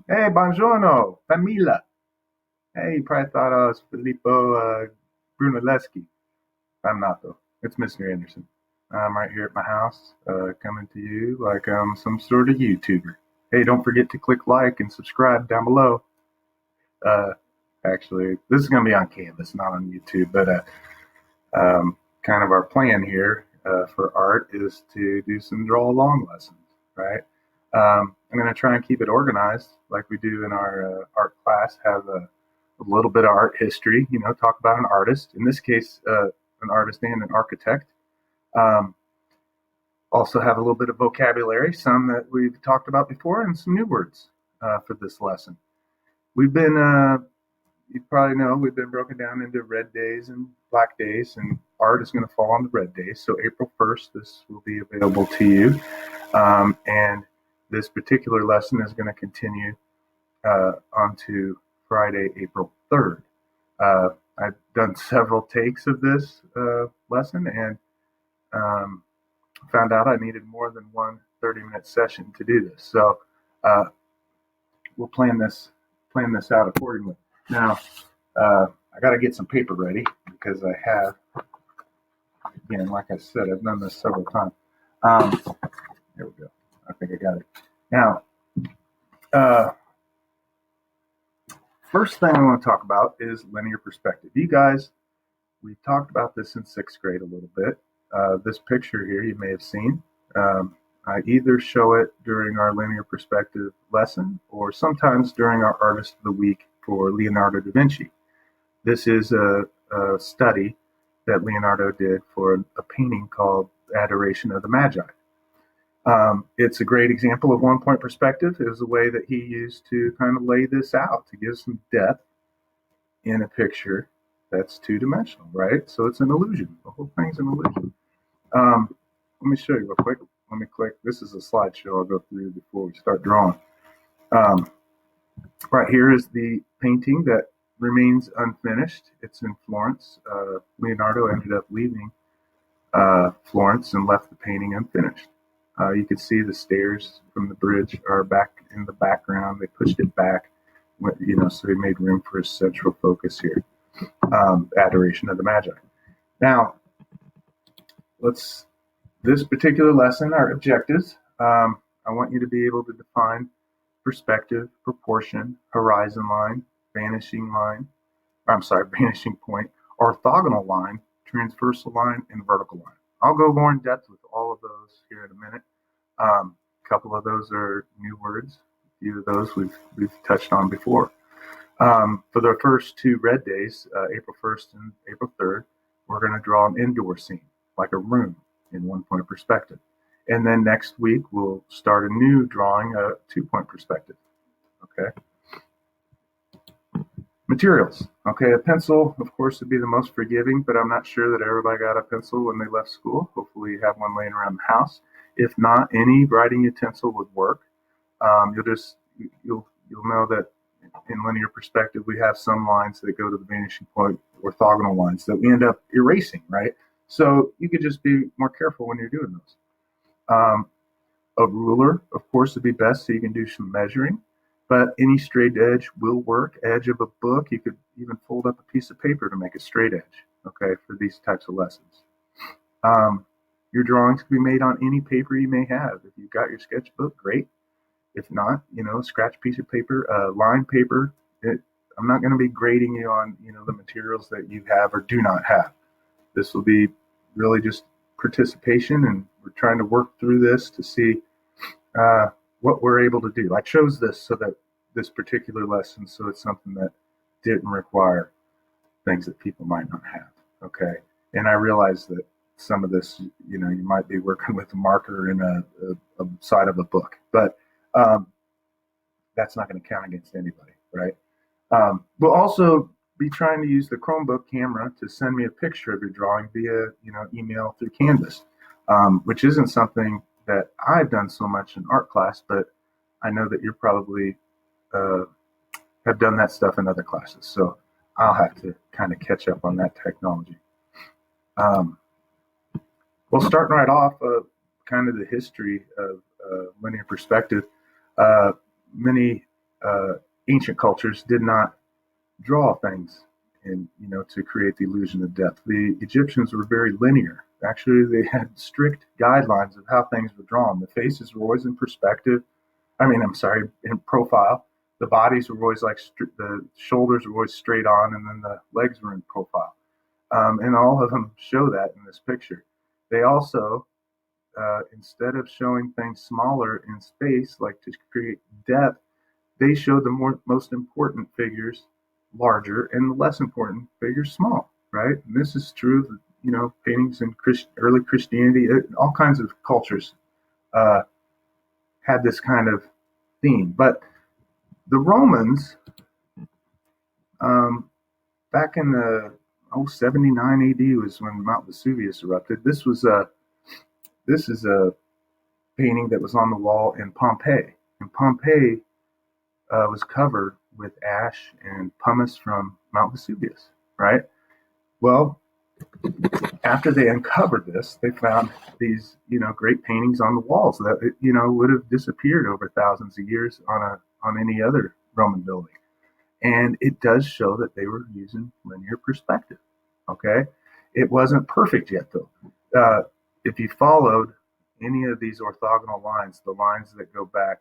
Hey, buongiorno, Famila. Hey, you probably thought I was Filippo Brunelleschi. I'm not, though. It's Mr. Anderson. I'm right here at my house, coming to you like I'm some sort of YouTuber. Hey, don't forget to click like and subscribe down below. Uh, Actually, this is going to be on Canvas, not on YouTube, but kind of our plan here for art is to do some draw along lessons, right? I'm going to try and keep it organized like we do in our art class, have a little bit of art history, talk about an artist, in this case, an artist and an architect. Um, Also have a little bit of vocabulary, some that we've talked about before, and some new words for this lesson. We've been you probably know we've been broken down into red days and black days, and art is going to fall on the red days. So April 1st, this will be available to you. And this particular lesson is going to continue on to Friday, April 3rd. I've done several takes of this lesson and um, found out I needed more than one 30-minute session to do this. So uh, we'll plan this out accordingly. Now, I got to get some paper ready because I have, again, like I said, I've done this several times. Um, There we go. I think I got it. Now, uh, first thing I want to talk about is linear perspective. You guys, we talked about this in sixth grade a little bit. This picture here you may have seen. Um, I either show it during our linear perspective lesson or sometimes during our Artist of the Week for Leonardo da Vinci. This is a study that Leonardo did for a painting called Adoration of the Magi. It's a great example of one point perspective. It was a way that he used to kind of lay this out to give some depth in a picture that's two dimensional, right? So it's an illusion. The whole thing's an illusion. Let me show you real quick. Let me click. This is a slideshow I'll go through before we start drawing. Um, right here is the painting that remains unfinished. It's in Florence. Leonardo ended up leaving Florence and left the painting unfinished. You can see the stairs from the bridge are back in the background. They pushed it back, so they made room for a central focus here. Adoration of the Magi. Now, this particular lesson, our objectives, I want you to be able to define perspective, proportion, horizon line, vanishing line, vanishing point, orthogonal line, transversal line, and vertical line. I'll go more in depth with all of those here in a minute. A couple of those are new words. A few of those we've touched on before. For the first two red days, April 1st and April 3rd, we're going to draw an indoor scene, like a room in one point perspective. And then next week, we'll start a new drawing, a 2 point perspective. Okay. Materials. Okay, a pencil, of course, would be the most forgiving, but I'm not sure that everybody got a pencil when they left school. Hopefully you have one laying around the house. If not, any writing utensil would work. You'll know that in linear perspective, we have some lines that go to the vanishing point, orthogonal lines that we end up erasing, right? So you could just be more careful when you're doing those. A ruler, of course, would be best so you can do some measuring, but any straight edge will work. Edge of a book, you could even fold up a piece of paper to make a straight edge, okay, for these types of lessons. Your drawings can be made on any paper you may have. If you've got your sketchbook, great. If not, scratch piece of paper, line paper. I'm not going to be grading you on, the materials that you have or do not have. This will be really just participation, and we're trying to work through this to see what we're able to do. I chose this so that this particular lesson, so it's something that didn't require things that people might not have. Okay, and I realize that some of this, you might be working with a marker in a side of a book, but that's not going to count against anybody, right? We'll also be trying to use the Chromebook camera to send me a picture of your drawing via, email through Canvas, which isn't something that I've done so much in art class, but I know that you're probably have done that stuff in other classes. So I'll have to kind of catch up on that technology. Well, starting right off, kind of the history of linear perspective. Many ancient cultures did not draw things and to create the illusion of depth. The Egyptians were very linear. Actually, they had strict guidelines of how things were drawn. The faces were always in perspective. I'm sorry, in profile. The bodies were always like the shoulders were always straight on, and then the legs were in profile. And all of them show that in this picture. They also, instead of showing things smaller in space, like to create depth, they show the most important figures larger and the less important figures small, right? And this is true of, paintings in early Christianity. All kinds of cultures had this kind of theme. But the Romans, back in the 79 AD was when Mount Vesuvius erupted. This is a painting that was on the wall in Pompeii. And Pompeii was covered with ash and pumice from Mount Vesuvius, right? Well, after they uncovered this, they found these, great paintings on the walls that, would have disappeared over thousands of years on any other Roman building. And it does show that they were using linear perspective, okay? It wasn't perfect yet, though. If you followed any of these orthogonal lines, the lines that go back,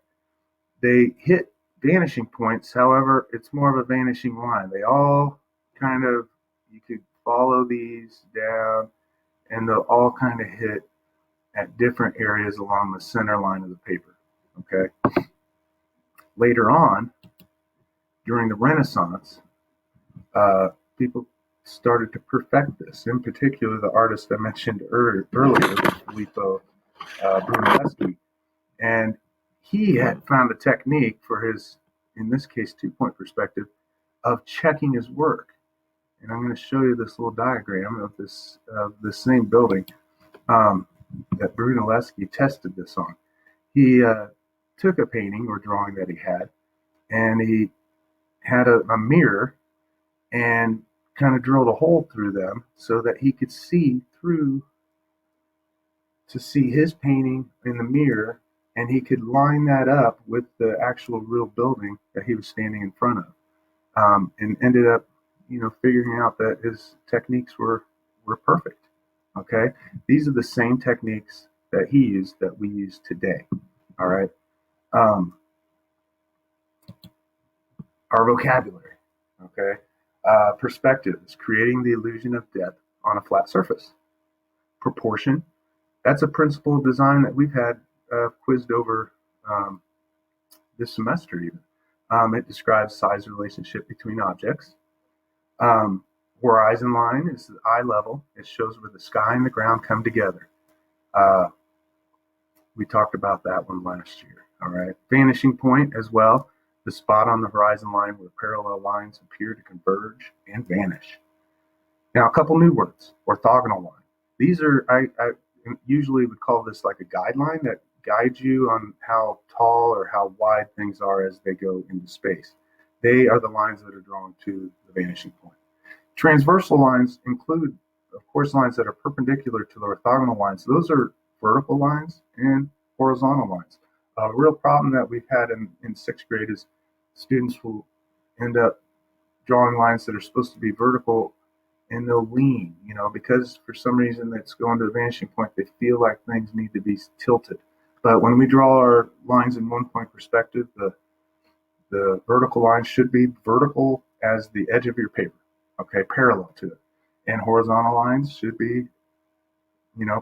they hit vanishing points. However, it's more of a vanishing line. They all kind of, you could follow these down, and they'll all kind of hit at different areas along the center line of the paper, okay? Later on, during the Renaissance, people started to perfect this. In particular, the artist I mentioned earlier, Filippo Brunelleschi, and he had found a technique for his, in this case, 2-point perspective of checking his work. And I'm going to show you this little diagram of this same building that Brunelleschi tested this on. He took a painting or drawing that he had, and he had a mirror and kind of drilled a hole through them so that he could see through to see his painting in the mirror, and he could line that up with the actual real building that he was standing in front of, and ended up figuring out that his techniques were perfect. Okay, these are the same techniques that he used that we use today. All right. Our vocabulary. Okay. Perspective is creating the illusion of depth on a flat surface. Proportion, that's a principle of design that we've had quizzed over this semester even. It describes size relationship between objects. Horizon line is the eye level. It shows where the sky and the ground come together. We talked about that one last year. All right. Vanishing point as well. The spot on the horizon line where parallel lines appear to converge and vanish. Now, a couple new words. Orthogonal line. These are, I usually would call this like a guideline that guides you on how tall or how wide things are as they go into space. They are the lines that are drawn to the vanishing point. Transversal lines include, of course, lines that are perpendicular to the orthogonal lines. Those are vertical lines and horizontal lines. A real problem that we've had in sixth grade is students will end up drawing lines that are supposed to be vertical, and they'll lean, because for some reason it's going to a vanishing point, they feel like things need to be tilted. But when we draw our lines in 1-point perspective, the vertical line should be vertical as the edge of your paper, okay, parallel to it. And horizontal lines should be,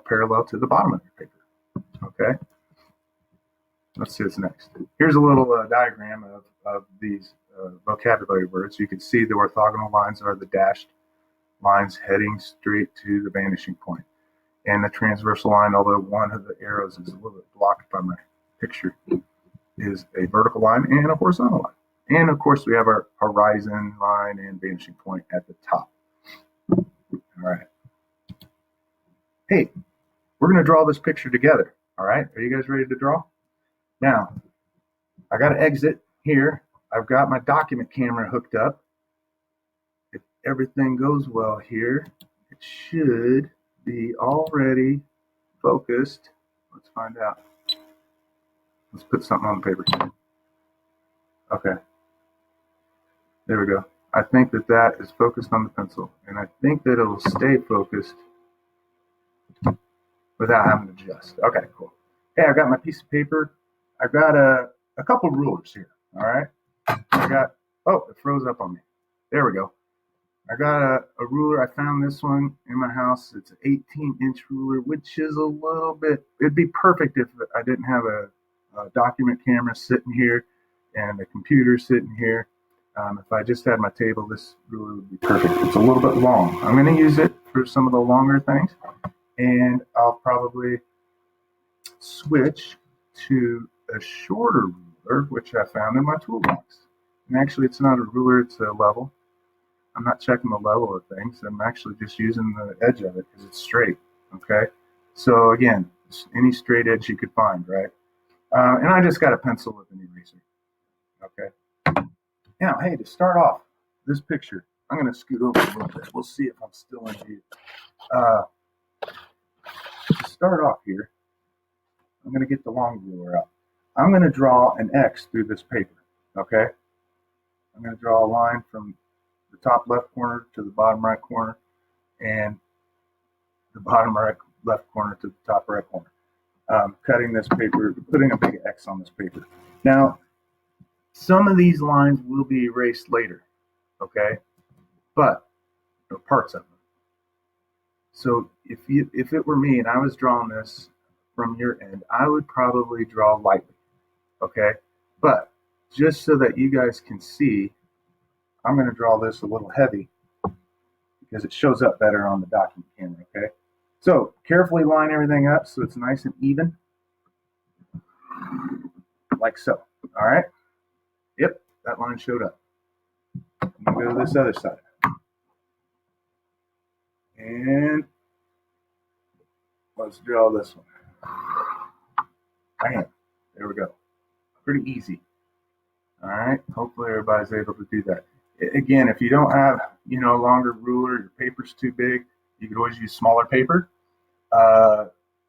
parallel to the bottom of your paper, okay? Let's see what's next. Here's a little diagram of these vocabulary words. You can see the orthogonal lines are the dashed lines heading straight to the vanishing point. And the transversal line, although one of the arrows is a little bit blocked by my picture, is a vertical line and a horizontal line. And of course, we have our horizon line and vanishing point at the top. All right. Hey, we're going to draw this picture together. All right. Are you guys ready to draw? Now, I got to exit here. I've got my document camera hooked up. If everything goes well here, it should be already focused. Let's find out. Let's put something on the paper. Okay. There we go. I think that is focused on the pencil, and I think that it'll stay focused without having to adjust. Okay, cool. Hey, I've got my piece of paper. I've got a couple rulers here. All right. Oh, it froze up on me. There we go. I got a ruler. I found this one in my house. It's an 18-inch ruler, which is a little bit, it'd be perfect if I didn't have a document camera sitting here and a computer sitting here. If I just had my table, this ruler would be perfect. It's a little bit long. I'm going to use it for some of the longer things, and I'll probably switch to a shorter ruler, which I found in my toolbox. And actually, it's not a ruler, it's a level. I'm not checking the level of things. I'm actually just using the edge of it because it's straight, okay? So again, any straight edge you could find, right? And I just got a pencil with an eraser, okay? Now, hey, to start off this picture, I'm going to scoot over a little bit. We'll see if I'm still in view. To start off here, I'm going to get the long ruler out. I'm going to draw an X through this paper, okay? I'm going to draw a line from the top left corner to the bottom right corner, and the bottom right left corner to the top right corner. Cutting this paper, putting a big X on this paper. Now, some of these lines will be erased later, okay? But parts of them. So if it were me and I was drawing this from your end, I would probably draw lightly, okay? But just so that you guys can see, I'm going to draw this a little heavy because it shows up better on the document camera, okay? So carefully line everything up so it's nice and even, like so, all right? Yep, that line showed up. I'm going to go to this other side. And let's draw this one. Bam, there we go. Pretty easy. All right, hopefully everybody's able to do that. Again, if you don't have, a longer ruler, your paper's too big, you could always use smaller paper.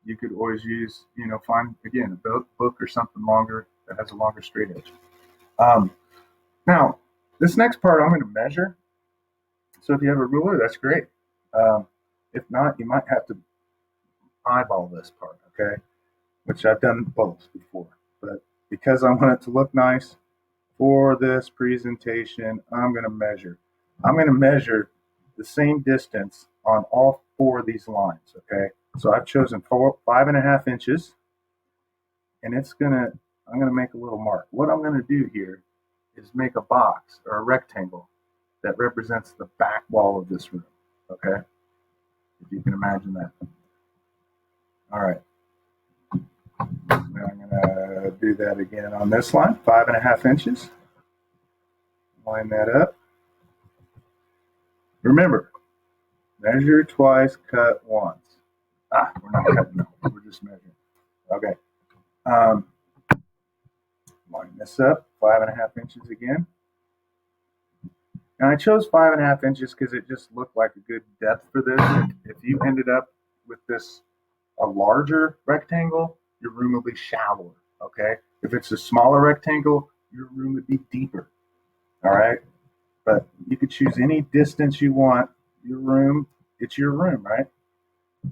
You could always use, find, again, a book or something longer that has a longer straight edge. Now, this next part I'm going to measure. So if you have a ruler, that's great. If not, you might have to eyeball this part, okay? Which I've done both before. But because I want it to look nice, for this presentation, I'm going to measure. I'm going to measure the same distance on all four of these lines, okay? So I've chosen 5.5 inches, and I'm going to make a little mark. What I'm going to do here is make a box or a rectangle that represents the back wall of this room, okay? If you can imagine that. All right. Now I'm going to do that again on this line, 5.5 inches. Line that up. Remember, measure twice, cut once. We're not cutting, no, we're just measuring. Okay. Line this up, 5.5 inches again. And I chose 5.5 inches because it just looked like a good depth for this. If you ended up with a larger rectangle, your room will be shallower, okay? If it's a smaller rectangle, your room would be deeper, all right? But you could choose any distance you want. Your room, it's your room, right?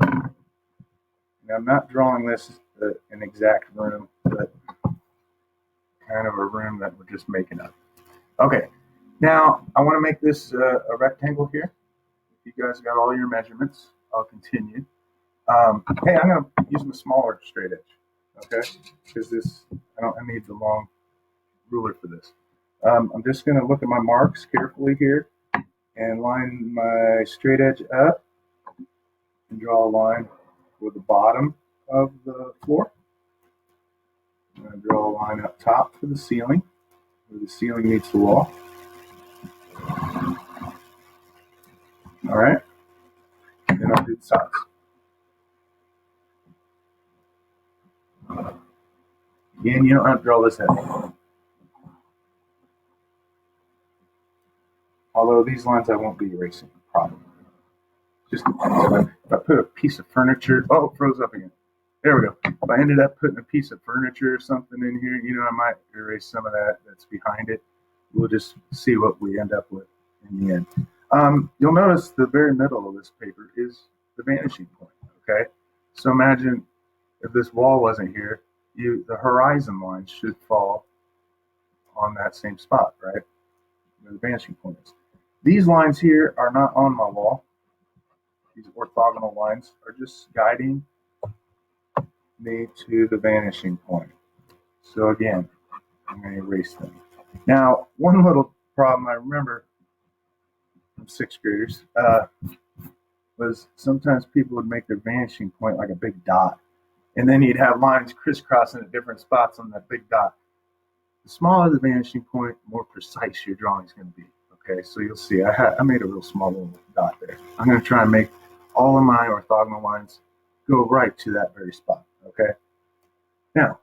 Now, I'm not drawing this an exact room, but kind of a room that we're just making up. Okay, now I want to make this a rectangle here. If you guys got all your measurements, I'll continue. Hey, I'm going to use my smaller straight edge, okay? Because I need the long ruler for this. I'm just going to look at my marks carefully here and line my straight edge up and draw a line with the bottom of the floor. I'm going to draw a line up top for the ceiling, where the ceiling meets the wall. All right. And then I'll do the sides. Again, you don't have to draw this heavy. Although these lines I won't be erasing, probably. Just depends. If I put a piece of furniture, oh, it froze up again. There we go. If I ended up putting a piece of furniture or something in here, I might erase some of that that's behind it. we'll just see what we end up with in the end. You'll notice the very middle of this paper is the vanishing point. Okay, so imagine if this wall wasn't here, the horizon line should fall on that same spot, right? Where the vanishing point is. These lines here are not on my wall. These orthogonal lines are just guiding me to the vanishing point. So again, I'm going to erase them. Now, one little problem I remember from sixth graders was sometimes people would make their vanishing point like a big dot. And then you'd have lines crisscrossing at different spots on that big dot. The smaller the vanishing point, the more precise your drawing is going to be. Okay, so you'll see I made a real small little dot there. I'm going to try and make all of my orthogonal lines go right to that very spot. Okay, now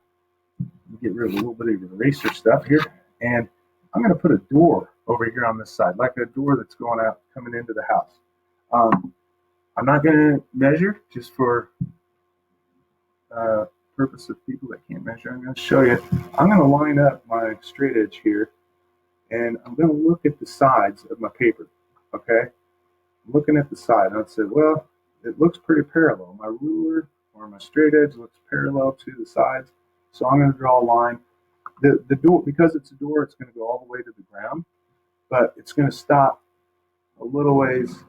get rid of a little bit of eraser stuff here, and I'm going to put a door over here on this side, like a door that's going out, coming into the house. I'm not going to measure, just for purpose of people that can't measure. I'm going to show you. I'm going to line up my straight edge here, and I'm going to look at the sides of my paper. Okay, I'm looking at the side, and I'd say, well, it looks pretty parallel. My ruler or my straight edge looks parallel to the sides, so I'm going to draw a line. The door, because it's a door, it's going to go all the way to the ground, but it's going to stop a little ways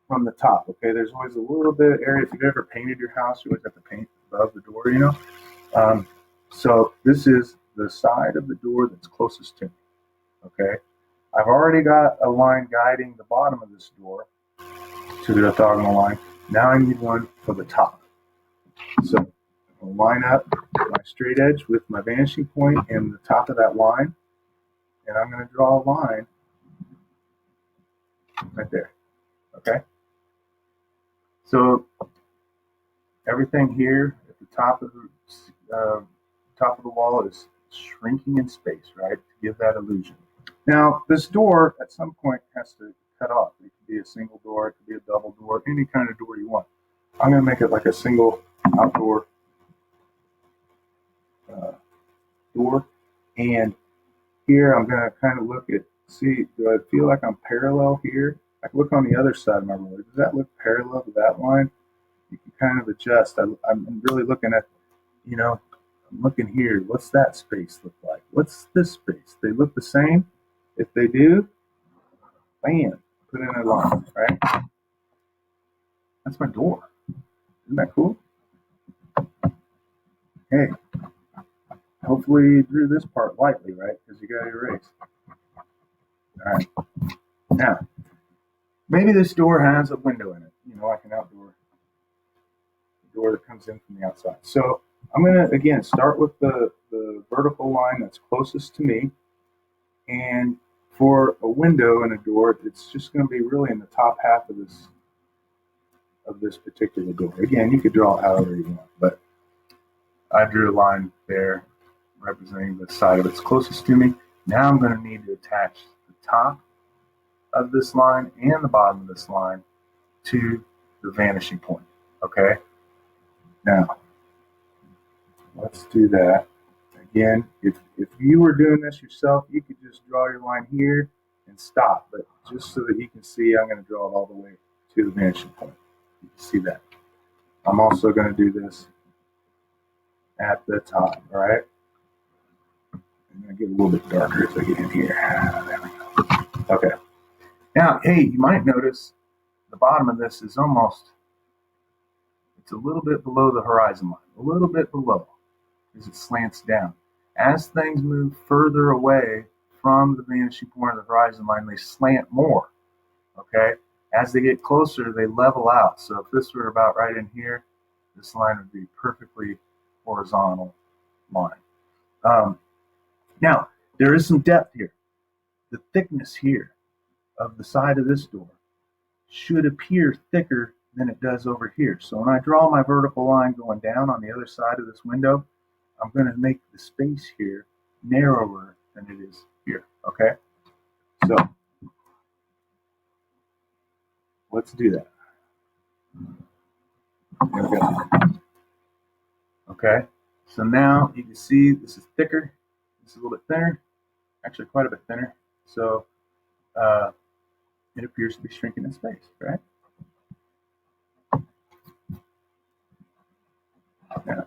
from the top. Okay, there's always a little bit of area. If you've ever painted your house, you always have to paint above the door, you know. So this is the side of the door that's closest to me. Okay, I've already got a line guiding the bottom of this door to the orthogonal line. Now I need one for the top. So I'll line up my straight edge with my vanishing point and the top of that line, and I'm going to draw a line right there. Okay, so everything here at the top of the wall is shrinking in space, right, to give that illusion. Now, this door at some point has to cut off. It could be a single door, it could be a double door, any kind of door you want. I'm going to make it like a single outdoor door, and here I'm going to kind of look at, see, do I feel like I'm parallel here? I can look on the other side of my ruler. Does that look parallel to that line? You can kind of adjust. I'm really looking at, you know, I'm looking here. What's that space look like? What's this space? They look the same? If they do, bam, put in a line, right? That's my door. Isn't that cool? Hey, hopefully you drew this part lightly, right? Because you got to erase. All right. Now, maybe this door has a window in it, you know, like an outdoor door that comes in from the outside. So I'm going to, again, start with the vertical line that's closest to me. And for a window and a door, it's just going to be really in the top half of this particular door. Again, you could draw however you want, but I drew a line there representing the side of it's closest to me. Now I'm going to need to attach the top of this line and the bottom of this line to the vanishing point. Okay, now let's do that. Again, if you were doing this yourself, you could just draw your line here and stop, but just so that you can see, I'm going to draw it all the way to the vanishing point. You can see that. I'm also going to do this at the top, all right? I'm going to get a little bit darker as I get in here. There we go. Okay. Now, hey, you might notice the bottom of this is almost, it's a little bit below the horizon line, a little bit below, as it slants down. As things move further away from the vanishing point of the horizon line, they slant more, okay? As they get closer, they level out. So if this were about right in here, this line would be perfectly horizontal line. Now, there is some depth here. The thickness here of the side of this door should appear thicker than it does over here. So when I draw my vertical line going down on the other side of this window, I'm going to make the space here narrower than it is here, okay? So let's do that. There we go. Okay, so now you can see this is thicker, this is a little bit thinner. actually quite a bit thinner. So uh, it appears to be shrinking in space, right? Now,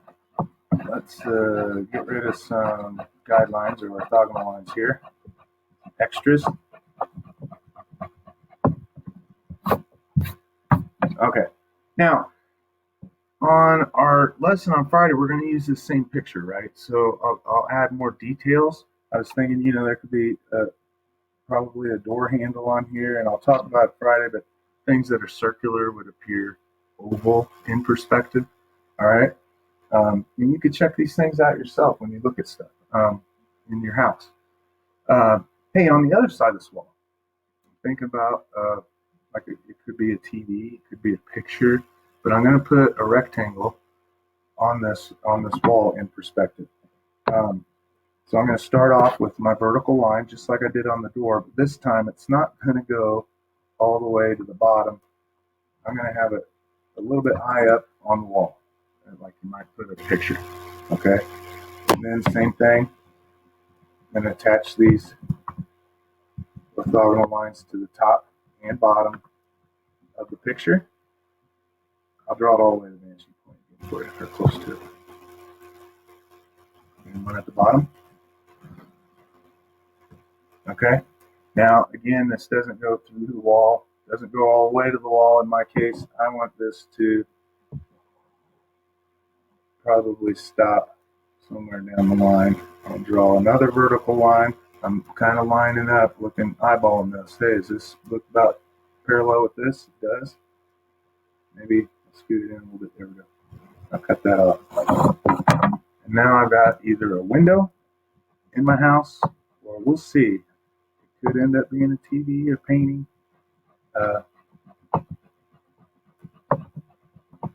let's get rid of some guidelines or orthogonal lines here. Extras. Okay. Now, on our lesson on Friday, we're going to use this same picture, right? So I'll add more details. I was thinking, there could be probably a door handle on here, and I'll talk about Friday, but things that are circular would appear oval in perspective. All right. And you could check these things out yourself when you look at stuff in your house. Uh, hey, on the other side of this wall, think about like it could be a TV, it could be a picture, but I'm going to put a rectangle on this wall in perspective. Um, so I'm going to start off with my vertical line, just like I did on the door, but this time it's not going to go all the way to the bottom. I'm going to have it a little bit high up on the wall, like you might put a picture. Okay, and then same thing. I'm going to attach these orthogonal lines to the top and bottom of the picture. I'll draw it all the way to the vanishing point for you, or close to it. And one at the bottom. Okay. Now, again, this doesn't go through the wall, doesn't go all the way to the wall in my case. I want this to probably stop somewhere down the line. I'll draw another vertical line. I'm kind of lining up, looking, eyeballing this. Hey, does this look about parallel with this? It does. Maybe I'll scoot it in a little bit. There we go. I'll cut that off. And now I've got either a window in my house, or we'll see. It could end up being a TV or painting.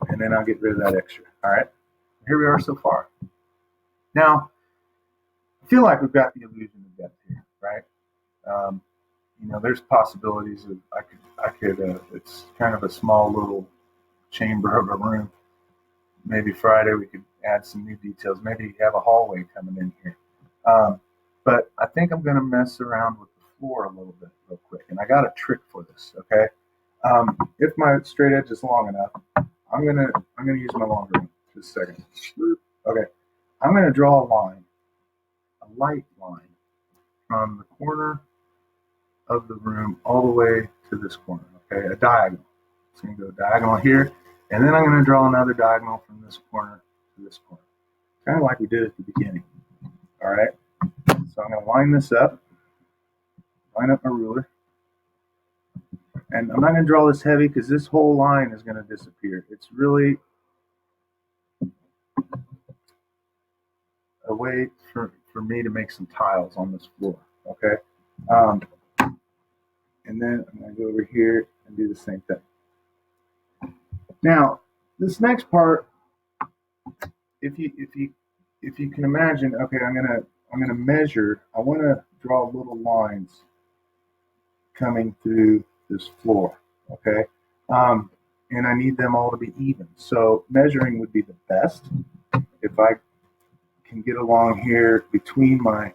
And then I'll get rid of that extra. All right. Here we are so far. Now, I feel like we've got the illusion of depth here, right? Um, there's possibilities of I could. It's kind of a small little chamber of a room. Maybe Friday we could add some new details. Maybe have a hallway coming in here. But I think I'm going to mess around with the floor a little bit real quick, and I got a trick for this. Okay, if my straight edge is long enough, I'm gonna use my longer one. Just a second. Okay, I'm gonna draw a line, a light line, from the corner of the room all the way to this corner. Okay, a diagonal. It's gonna go diagonal here, and then I'm gonna draw another diagonal from this corner to this corner, kind of like we did at the beginning. All right. So I'm gonna line this up, line up my ruler, and I'm not gonna draw this heavy because this whole line is gonna disappear. It's really a way for me to make some tiles on this floor. Okay. And then I'm going to go over here and do the same thing. Now, this next part, if you can imagine, okay, I'm gonna measure. I want to draw little lines coming through this floor. Okay, and I need them all to be even. So measuring would be the best. If I can get along here between my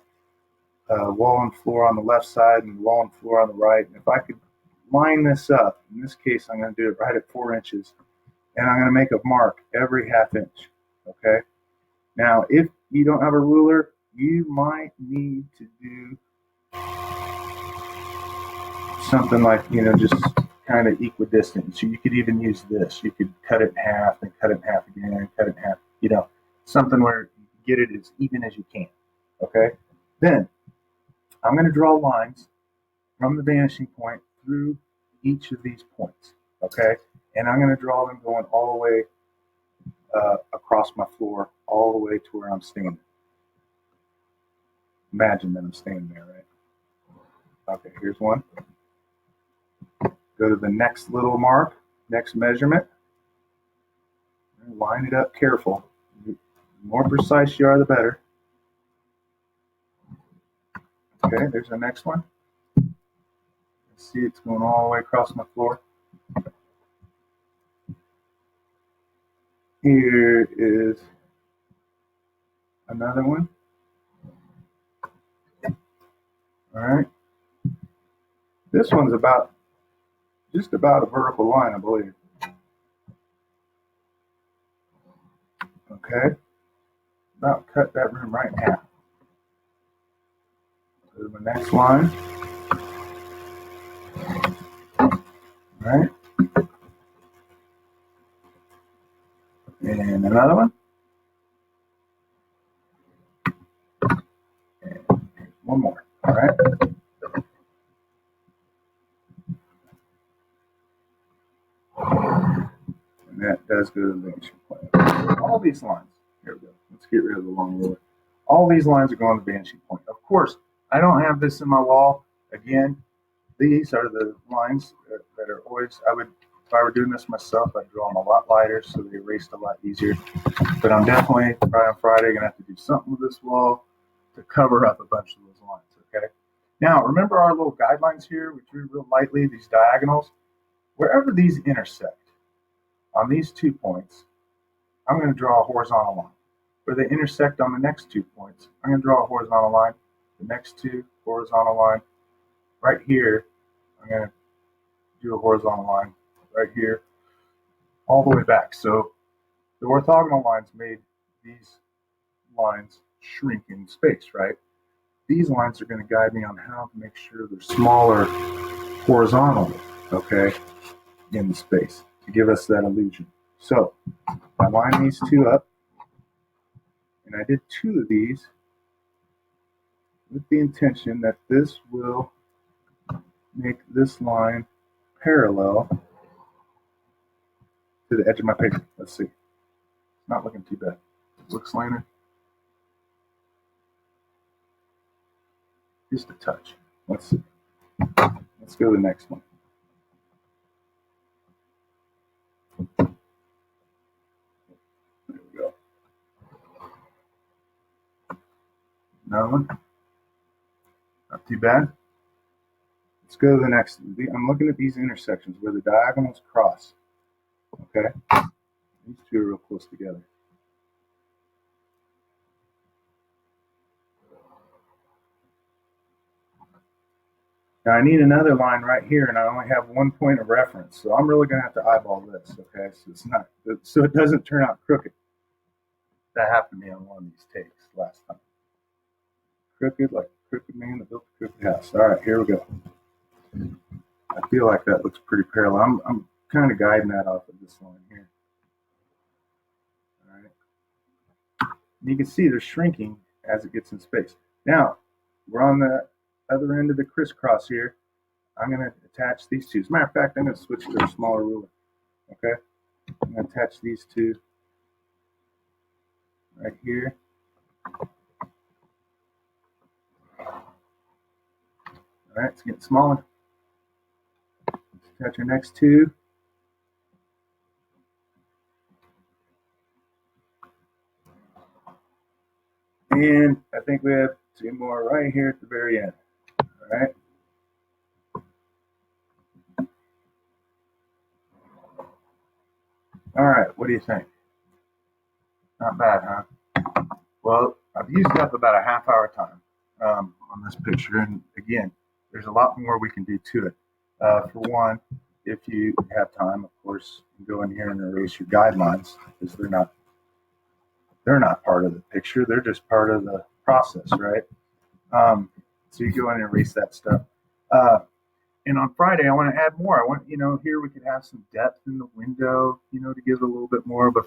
wall and floor on the left side and wall and floor on the right. And if I could line this up, in this case, I'm going to do it right at 4 inches, and I'm going to make a mark every half inch. Okay. Now, if you don't have a ruler, you might need to do something like, just kind of equidistant. So you could even use this. You could cut it in half and cut it in half again and cut it in half. Something where you get it as even as you can. Okay. Then I'm going to draw lines from the vanishing point through each of these points, okay? And I'm going to draw them going all the way across my floor, all the way to where I'm standing. Imagine that I'm standing there, right? Okay, here's one. Go to the next little mark, next measurement. Line it up careful. The more precise you are, the better. Okay, there's the next one. See, it's going all the way across my floor. Here is another one. All right. This one's just about a vertical line, I believe. Okay. About cut that rim right now. So the next line. All right. And another one. And one more. All right. And that does go to the vanishing point. All these lines. Here we go. Let's get rid of the long ruler. All these lines are going to the vanishing point. Of course, I don't have this in my wall. Again, these are the lines that are always, if I were doing this myself, I'd draw them a lot lighter so they erased a lot easier. But I'm definitely, on Friday, going to have to do something with this wall to cover up a bunch of those lines, okay? Now, remember our little guidelines here? We drew real lightly, these diagonals. Wherever these intersect on these 2 points, I'm going to draw a horizontal line. Where they intersect on the next 2 points, I'm going to draw a horizontal line. The next 2, horizontal line. Right here, I'm going to do a horizontal line. Right here, all the way back. So the orthogonal lines made these lines shrink in space, right? These lines are going to guide me on how to make sure they're smaller horizontally, okay, in the space to give us that illusion. So I line these 2 up, and I did 2 of these with the intention that this will make this line parallel to the edge of my paper. Let's see. It's not looking too bad. It looks linear. Just a touch. Let's see. Let's go to the next one. There we go. Another one. Not too bad. Let's go to the next. I'm looking at these intersections where the diagonals cross. Okay? These 2 are real close together. Now I need another line right here, and I only have 1 point of reference, so I'm really going to have to eyeball this, okay? So it doesn't turn out crooked. That happened to me on one of these takes last time. Crooked, like a crooked man that built a crooked house. All right, here we go. I feel like that looks pretty parallel. I'm kind of guiding that off of this line here. All right. And you can see they're shrinking as it gets in space. Now, we're on the other end of the crisscross here. I'm going to attach these 2. As a matter of fact, I'm going to switch to a smaller ruler. Okay? I'm going to attach these 2 right here. All right, it's getting smaller. Let's attach our next 2. And I think we have 2 more right here at the very end. All right. All right, what do you think? Not bad, huh? Well, I've used up about a half-hour time on this picture, and again, there's a lot more we can do to it. For one, if you have time, of course, go in here and erase your guidelines because they're not part of the picture; they're just part of the process, right? So you go in and erase that stuff. And on Friday, I want to add more. I want, here we could have some depth in the window, to give it a little bit more of a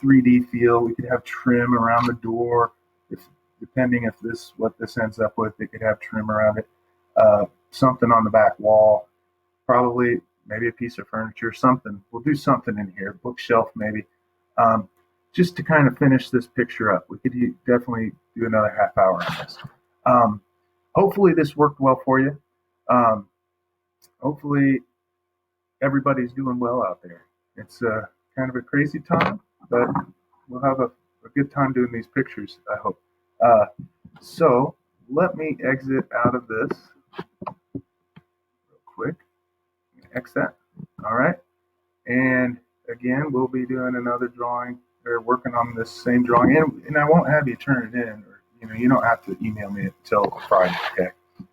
3D feel. We could have trim around the door. Depending if what this ends up with, it could have trim around it. Something on the back wall, probably maybe a piece of furniture, something. We'll do something in here, bookshelf maybe, just to kind of finish this picture up. We could definitely do another half hour on this. Hopefully this worked well for you. Hopefully everybody's doing well out there. It's kind of a crazy time, but we'll have a good time doing these pictures, I hope. So let me exit out of this real quick. X that. All right. And again, we'll be doing another drawing or working on this same drawing. And I won't have you turn it in, or you don't have to email me until Friday, okay?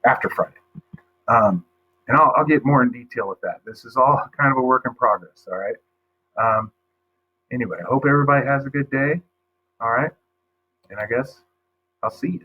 After after Friday. And I'll get more in detail with that. This is all kind of a work in progress. All right. Um, anyway, I hope everybody has a good day. All right. And I guess I'll see you.